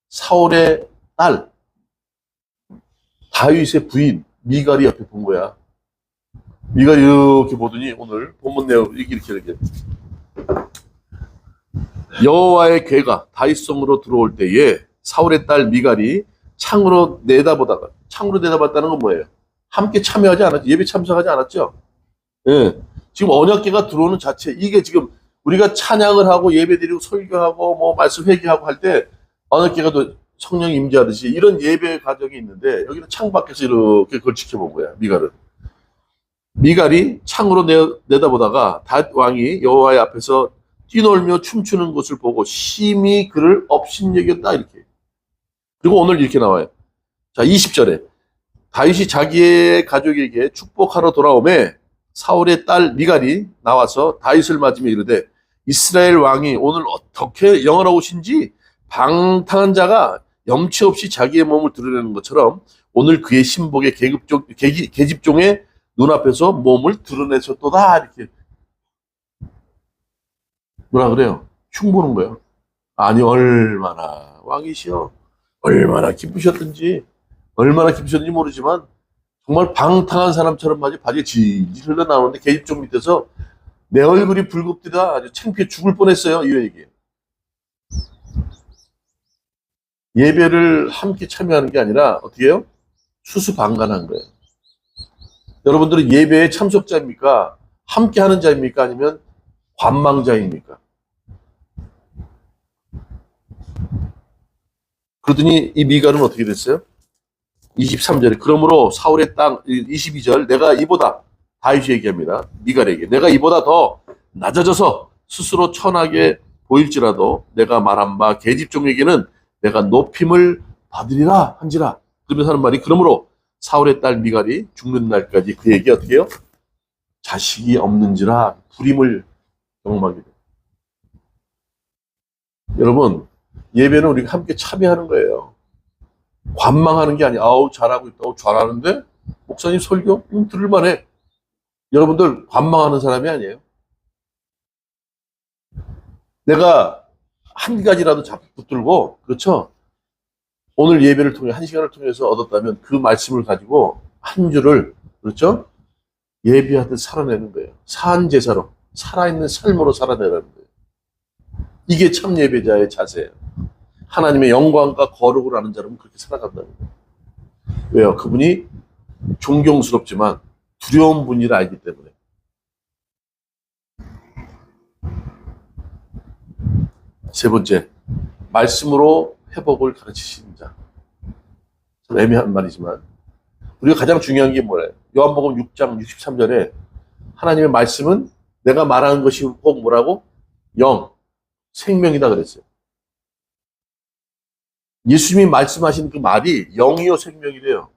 사울의 딸 다윗의 부인 미갈이 옆에 본 거야. 미갈이 이렇게 보더니 오늘 본문 내용 이렇게 여호와의 궤가 다윗성으로 들어올 때에 사울의 딸 미갈이 창으로 내다봤다는 건 뭐예요? 함께 참여하지 않았죠? 예배 참석하지 않았죠? 예. 지금 언약궤가 들어오는 자체 이게 지금 우리가 찬양을 하고 예배드리고 설교하고 뭐 말씀 회개하고 할 때 언약궤가 또 성령 임재하듯이 이런 예배 과정이 있는데 여기는 창 밖에서 이렇게 그걸 지켜본 거야. 미갈이 창으로 내다보다가 다윗 왕이 여호와의 앞에서 뛰놀며 춤추는 것을 보고 심히 그를 업신여겼다 이렇게. 그리고 오늘 이렇게 나와요. 자 20절에 다윗이 자기의 가족에게 축복하러 돌아오매 사울의 딸 미갈이 나와서 다윗을 맞으며 이르되 이스라엘 왕이 오늘 어떻게 영화로우신지 방탕한 자가 염치 없이 자기의 몸을 드러내는 것처럼 오늘 그의 신복의 계집종의 눈앞에서 몸을 드러내셨도다 이렇게. 뭐라 그래요? 흉보는 거예요. 아니 얼마나 왕이시여 얼마나 기쁘셨든지 모르지만 정말 방탕한 사람처럼 바지가 질질 흘러나오는데 계집종 밑에서 내 얼굴이 붉읍디다 아주 창피해 죽을 뻔했어요. 이 얘기예요. 예배를 함께 참여하는 게 아니라 어떻게 해요? 수수방관한 거예요. 여러분들은 예배에 참석자입니까? 함께 하는 자입니까? 아니면 관망자입니까? 그러더니 이 미갈은 어떻게 됐어요? 23절에 그러므로 사울의 땅 22절 내가 이보다 다윗이 얘기합니다. 미갈에게 내가 이보다 더 낮아져서 스스로 천하게 보일지라도 내가 말한 바 계집종에게는 내가 높임을 받으리라 한지라. 그러면서 하는 말이 그러므로 사울의 딸 미갈이 죽는 날까지 그에게 어떻게 해요? 자식이 없는지라 불임을 경험하게 돼요. 여러분 예배는 우리가 함께 참여하는 거예요. 관망하는 게 아니야. 아우 잘하고 있다. 잘하는데 목사님 설교 들을만해. 여러분들 관망하는 사람이 아니에요. 내가 한 가지라도 자꾸 붙들고 그렇죠. 오늘 예배를 통해 한 시간을 통해서 얻었다면 그 말씀을 가지고 한 주를 그렇죠. 예배하듯 살아내는 거예요. 사한 제사로 살아있는 삶으로 살아내라는 거예요. 이게 참 예배자의 자세예요. 하나님의 영광과 거룩을 아는 자라면 그렇게 살아간다는 거예요. 왜요? 그분이 존경스럽지만 두려운 분이라 알기 때문에. 세 번째, 말씀으로 회복을 가르치시는 자. 좀 애매한 말이지만 우리가 가장 중요한 게 뭐래요? 요한복음 6장 63절에 하나님의 말씀은 내가 말하는 것이 꼭 뭐라고? 영, 생명이다 그랬어요. 예수님이 말씀하신 그 말이 영이요 생명이래요.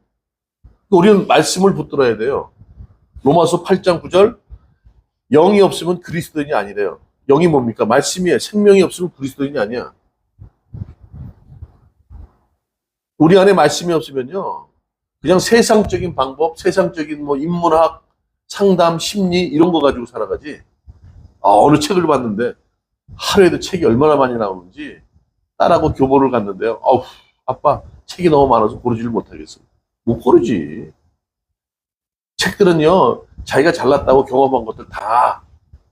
우리는 말씀을 붙들어야 돼요. 로마서 8장 9절 영이 없으면 그리스도인이 아니래요. 영이 뭡니까? 말씀이에요. 생명이 없으면 그리스도인이 아니야. 우리 안에 말씀이 없으면요 그냥 세상적인 방법, 세상적인 뭐 인문학, 상담, 심리 이런 거 가지고 살아가지. 어느 책을 봤는데 하루에도 책이 얼마나 많이 나오는지 딸하고 교보를 갔는데요. 아빠 책이 너무 많아서 고르지를 못하겠어요. 못 고르지. 책들은요, 자기가 잘났다고 경험한 것들 다,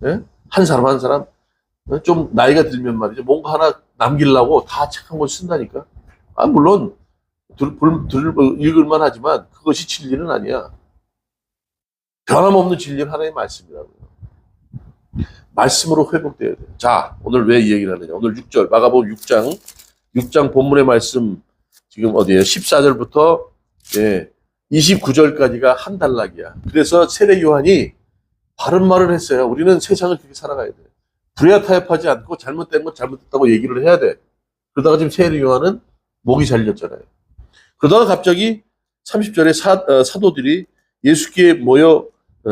예? 한 사람 한 사람, 좀 나이가 들면 말이죠. 뭔가 하나 남기려고 다 책 한 권 쓴다니까. 물론, 읽을만 하지만 그것이 진리는 아니야. 변함없는 진리는 하나의 말씀이라고요. 말씀으로 회복돼야 돼요. 자, 오늘 왜 이 얘기를 하느냐. 오늘 6절, 마가복음 6장 본문의 말씀, 지금 어디에요? 14절부터, 예, 29절까지가 한 단락이야. 그래서 세례 요한이 바른 말을 했어요. 우리는 세상을 그렇게 살아가야 돼. 불의와 타협하지 않고 잘못된 건 잘못됐다고 얘기를 해야 돼. 그러다가 지금 세례 요한은 목이 잘렸잖아요. 그러다가 갑자기 30절에 사도들이 예수께 모여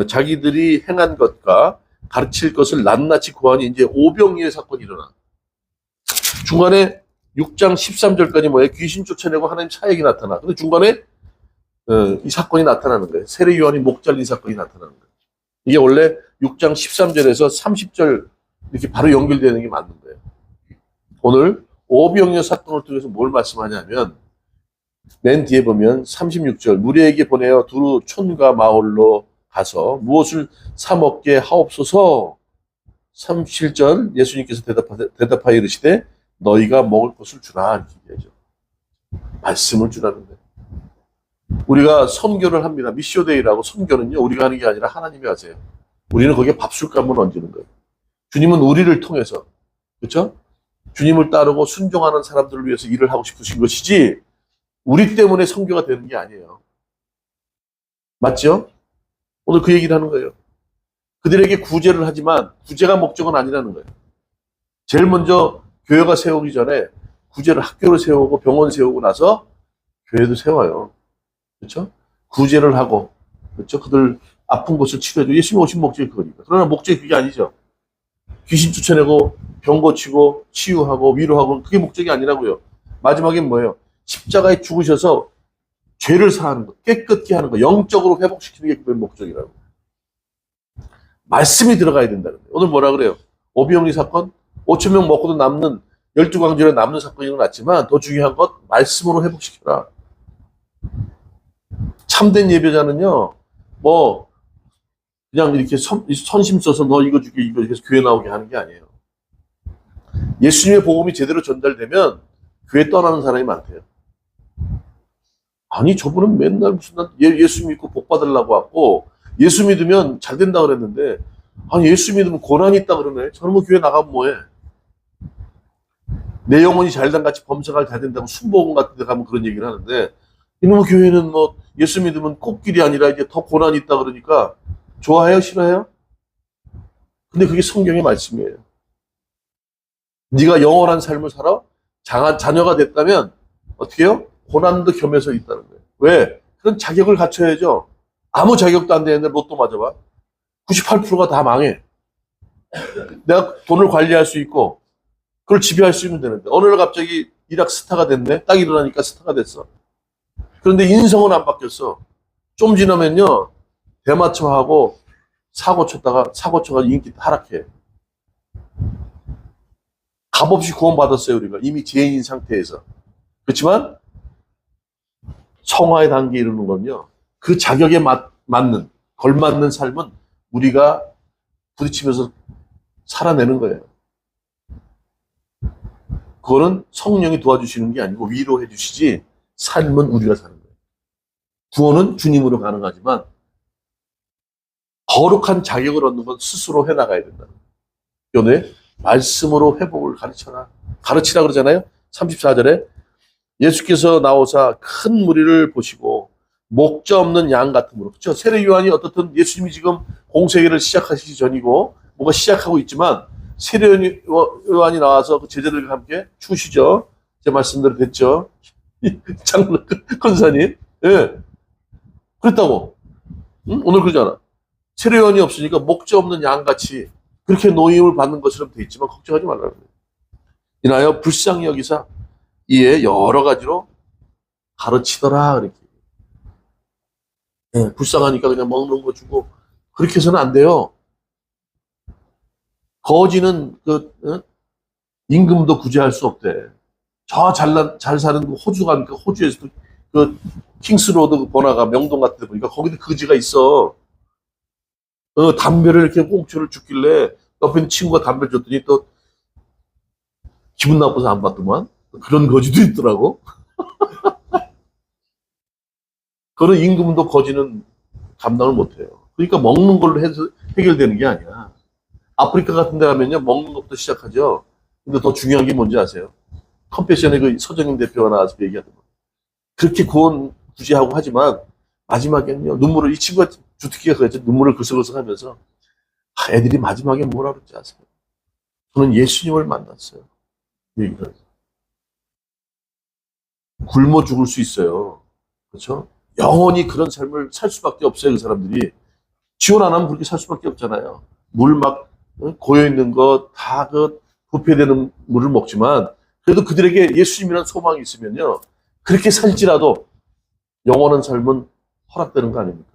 자기들이 행한 것과 가르칠 것을 낱낱이 구하니 이제 오병이의 사건이 일어나. 중간에 6장 13절까지 뭐예요? 귀신 쫓아내고 하나님 사역이 나타나. 근데 중간에 이 사건이 나타나는 거예요. 세례 요한이 목 잘린 사건이 나타나는 거예요. 이게 원래 6장 13절에서 30절 이렇게 바로 연결되는 게 맞는 거예요. 오늘 오병이어 사건을 통해서 뭘 말씀하냐면 맨 뒤에 보면 36절 무리에게 보내어 두루 촌과 마을로 가서 무엇을 사 먹게 하옵소서. 37절 예수님께서 대답하여 이르시되 너희가 먹을 것을 주라 이렇게 얘기하죠. 말씀을 주라는 거예요. 우리가 선교를 합니다. 미쇼데이라고. 선교는요 우리가 하는 게 아니라 하나님이 하세요. 우리는 거기에 밥술감을 얹는 거예요. 주님은 우리를 통해서, 그렇죠? 주님을 따르고 순종하는 사람들을 위해서 일을 하고 싶으신 것이지 우리 때문에 선교가 되는 게 아니에요. 맞죠? 오늘 그 얘기를 하는 거예요. 그들에게 구제를 하지만 구제가 목적은 아니라는 거예요. 제일 먼저 교회가 세우기 전에 구제를 학교를 세우고 병원 세우고 나서 교회도 세워요. 그렇죠? 구제를 하고, 그렇죠? 그들 아픈 곳을 치료해줘. 예수님 오신 목적이 그거니까. 그러나 목적이 그게 아니죠. 귀신 쫓아내고 병 고치고 치유하고 위로하고 그게 목적이 아니라고요. 마지막엔 뭐예요? 십자가에 죽으셔서 죄를 사하는 것, 깨끗게 하는 것, 영적으로 회복시키는 게 그게 목적이라고. 말씀이 들어가야 된다는 거예요. 오늘 뭐라 그래요? 오병이 사건? 5천 명 먹고도 남는 12광주에 남는 사건이 일어났지만 더 중요한 것 말씀으로 회복시켜라. 참된 예배자는요, 뭐 그냥 이렇게 선심 써서 너 이거 줄게 이거 해서 교회 나오게 하는 게 아니에요. 예수님의 복음이 제대로 전달되면 교회 떠나는 사람이 많대요. 아니 저분은 맨날 무슨 예수 믿고 복 받으려고 왔고 예수 믿으면 잘 된다 그랬는데 아니 예수 믿으면 고난이 있다 그러네. 저놈의 교회 나가면 뭐해? 내 영혼이 잘된 같이 범사가 잘 된다고 순복음 같은 데 가면 그런 얘기를 하는데 이놈의 교회는 뭐 예수 믿으면 꽃길이 아니라 이제 더 고난이 있다 그러니까 좋아해요? 싫어해요? 근데 그게 성경의 말씀이에요. 네가 영원한 삶을 살아? 자녀가 됐다면 어떻게 해요? 고난도 겸해서 있다는 거예요. 왜? 그런 자격을 갖춰야죠. 아무 자격도 안 되는데 로또 맞아봐. 98%가 다 망해. 내가 돈을 관리할 수 있고 그걸 지배할 수 있으면 되는데 어느 날 갑자기 일학 스타가 됐네. 딱 일어나니까 스타가 됐어. 그런데 인성은 안 바뀌었어. 좀 지나면요. 대마초하고 사고 쳐가 인기 하락해. 값없이 구원받았어요, 우리가. 이미 죄인인 상태에서. 그렇지만 성화의 단계에 이르는 건요. 그 자격에 맞는, 걸맞는 삶은 우리가 부딪히면서 살아내는 거예요. 그거는 성령이 도와주시는 게 아니고 위로해 주시지 삶은 우리가 사는 거예요. 구원은 주님으로 가능하지만 거룩한 자격을 얻는 건 스스로 해나가야 된다는 거예요. 요네 말씀으로 회복을 가르쳐라. 가르치라 그러잖아요. 34절에 예수께서 나오사 큰 무리를 보시고 목자 없는 양 같으므로. 그렇죠? 세례 요한이 어떻든 예수님이 지금 공생애를 시작하시기 전이고 뭔가 시작하고 있지만 세례 요한이 나와서 그 제자들과 함께 추시죠. 제 말씀대로 됐죠. 장로 권사님. 예. 그랬다고. 응? 오늘 그러잖아. 세례 요한이 없으니까 목자 없는 양같이 그렇게 노임을 받는 것처럼 돼 있지만 걱정하지 말라는 거예요. 이나여 불쌍히 여기사 이에 여러 가지로 가르치더라. 이렇게. 예, 불쌍하니까 그냥 먹는 거 주고 그렇게 해서는 안 돼요. 거지는 임금도 구제할 수 없대. 저 잘 사는 그 호주 가니까 호주에서도 그 킹스로드 번화가 명동 같은 데 보니까 거기도 거지가 있어. 담배를 이렇게 꽁초를 줍길래 옆에 있는 친구가 담배를 줬더니 또 기분 나빠서 안 받더만. 그런 거지도 있더라고. 그런 임금도 거지는 감당을 못해요. 그러니까 먹는 걸로 해서 해결되는 게 아니야. 아프리카 같은 데 가면요, 먹는 것부터 시작하죠. 근데 더 중요한 게 뭔지 아세요? 컴패션의 그 서정임 대표가 나와서 얘기하던 거. 그렇게 구원 구제하고 하지만 마지막에는요, 눈물을, 이 친구가 주특기가 그랬죠. 눈물을 글썽글썽 하면서 애들이 마지막에 뭐라 그랬지 아세요? 저는 예수님을 만났어요. 얘기를. 굶어 죽을 수 있어요. 그렇죠? 영원히 그런 삶을 살 수밖에 없어요. 그 사람들이. 지원 안 하면 그렇게 살 수밖에 없잖아요. 물 막 고여 있는 거 다 그 부패되는 물을 먹지만 그래도 그들에게 예수님이라는 소망이 있으면요. 그렇게 살지라도 영원한 삶은 허락되는 거 아닙니까?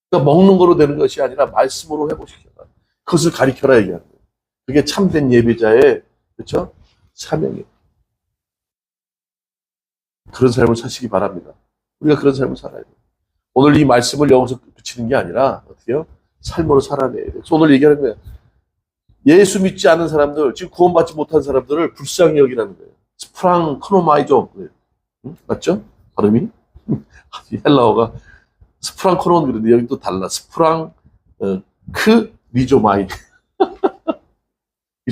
그러니까 먹는 거로 되는 것이 아니라 말씀으로 회복시켜라. 그것을 가리켜라 얘기하는 거예요. 그게 참된 예배자의 그렇죠? 사명이에요. 그런 삶을 사시기 바랍니다. 우리가 그런 삶을 살아야 돼요. 오늘 이 말씀을 여기서 붙이는 게 아니라 어떻게요? 삶으로 살아내야 돼요. 그래서 오늘 얘기하는 거예요. 예수 믿지 않은 사람들, 지금 구원받지 못한 사람들을 불쌍히 여기라는 거예요. 스프랑 크노마이조. 맞죠? 발음이? 헬라어가 스프랑 크노 그런데 여기 또 달라. 스프랑 크 리조마이.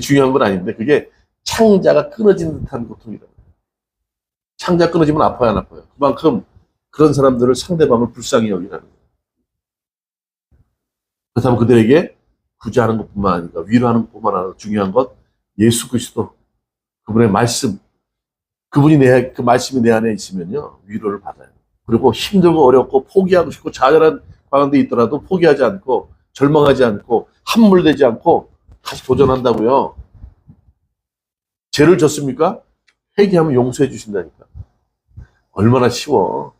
중요한 건 아닌데 그게 창자가 끊어진 듯한 고통이다. 창자 끊어지면 아파요, 안 아파요? 그만큼 그런 사람들을 상대방을 불쌍히 여기라는 거예요. 그렇다면 그들에게 구제하는 것뿐만 아니라 위로하는 것뿐만 아니라 중요한 것 예수 그리스도 그분의 말씀 그분이 그 말씀이 내 안에 있으면요 위로를 받아요. 그리고 힘들고 어렵고 포기하고 싶고 좌절한 가운데 있더라도 포기하지 않고 절망하지 않고 함몰되지 않고 다시 도전한다고요. 죄를 졌습니까? 회개하면 용서해 주신다니까. 얼마나 쉬워.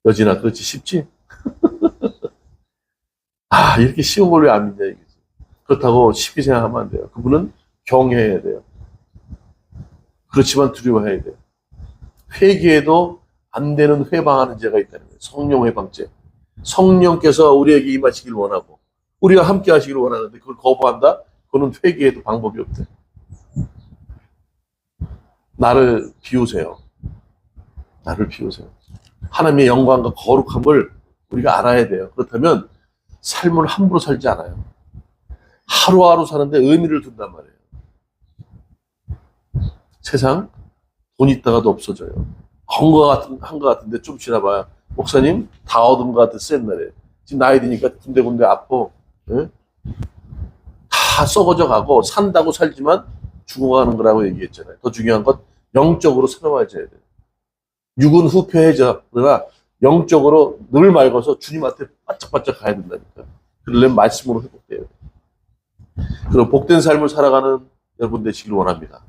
여진아 그렇지 쉽지? 이렇게 쉬운 걸 왜 안 믿냐 이거지. 그렇다고 쉽게 생각하면 안 돼요. 그분은 경외해야 돼요. 그렇지만 두려워해야 돼요. 회개해도 안 되는 회방하는 죄가 있다는 거예요. 성령 회방죄. 성령께서 우리에게 임하시길 원하고 우리가 함께 하시길 원하는데 그걸 거부한다? 그거는 회개해도 방법이 없대. 나를 비우세요. 나를 비우세요. 하나님의 영광과 거룩함을 우리가 알아야 돼요. 그렇다면 삶을 함부로 살지 않아요. 하루하루 사는데 의미를 둔단 말이에요. 세상 돈 있다가도 없어져요. 한 것 같은데 좀 지나봐요. 목사님 다 얻은 것 같았어 옛날에. 지금 나이 드니까 군데군데 아파. 예? 다 썩어져 가고 산다고 살지만 죽어가는 거라고 얘기했잖아요. 더 중요한 건 영적으로 새로워져야 돼요. 육은 후패해져. 그러나 영적으로 늘 맑아서 주님한테 바짝바짝 가야 된다니까. 그러려면 말씀으로 회복돼야 돼요. 그럼 복된 삶을 살아가는 여러분 되시길 원합니다.